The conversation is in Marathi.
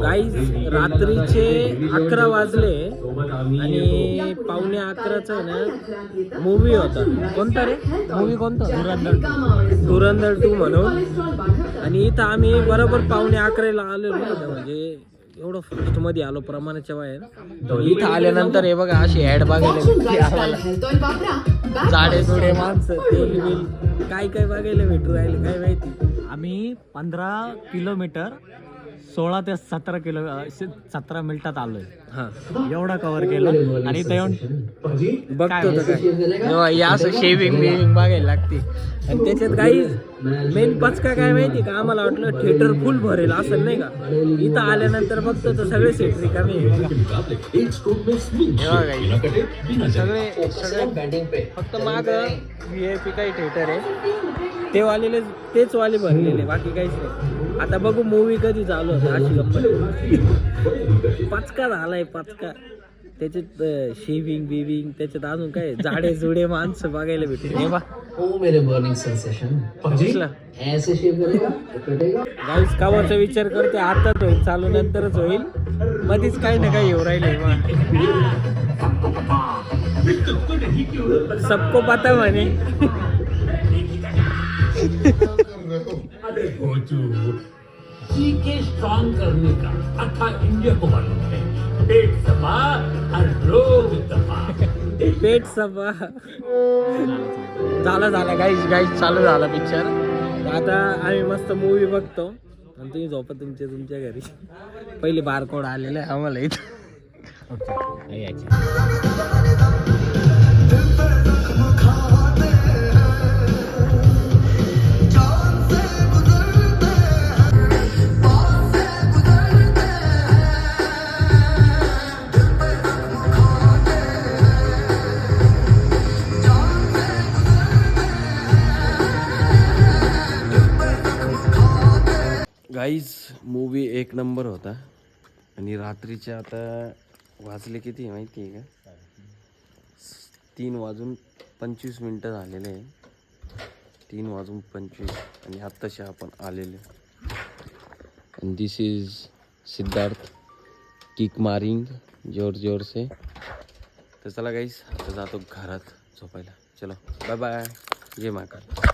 गाईज रात्रीचे 11 वाजले आणि 11:15 आहे ना मूवी होता. कोणता रे मूवी? कोणता? धुरंधर 2 म्हणून. आणि इथं आम्ही बरोबर 11:15 आलो म्हणजे एवढं फास्ट मध्ये आलो प्रमाणाच्या बाहेर. इथं आल्यानंतर हे बघा अशी ऍड बघायला झाडे जुडे माणसं तेल बिल काय काय बघायला भेटू राहिले काय माहिती. आम्ही 15 किलोमीटर 16 ते 17 मिनिटात आलोय. हा एवढा कव्हर केलं आणि ते बघतो काय या असं शेविंग बिविंग बघायला लागते. आणि त्याच्यात काही मेन पचका काय माहिती का, आम्हाला वाटलं थिएटर फुल भरेल असं नाही का. इथं आल्यानंतर बघतो तर सगळे सीट रिकामी सगळे सगळे फक्त माग VIP काही थिएटर आहे ते वालेले तेच वाले भरलेले बाकी काहीच नाही. आता बघू मूवी कधी चालू होतं अशी गप्पा. पचका झालाय पचका. त्याच्यात शेविंग बिविंग त्याच्यात अजून काय झाडे जुडे माणसं बघायला भेटले. हे बा गाईस कामाचा विचार करते आताच होईल चालू नंतरच होईल. मध्येच काही ना काही येऊ राहिले. सबको पता म्हणे. के स्ट्रॉन्ग करने का अथा इंडिया को मालूम है. पेट सफा और रोग दफा. पेट सफा झाला गाईस चालू झाला पिक्चर. आता आम्ही मस्त मूवी बघतो आणि तुम्ही झोपा तुमच्या घरी. पहिले बारकोड आलेलं आहे आम्हाला इथं. गाईज मूवी एक नंबर होता. आणि रात्रीचे आता वाजले किती माहिती आहे का, 3:25 झालेले आहे. 3:25 आणि आत्ताशी आपण आलेले. आणि दिस इज सिद्धार्थ किक मारिंग जोर से. तर चला गाईज आता जातो घरात झोपायला. चलो बाय बाय. जय महाकाल.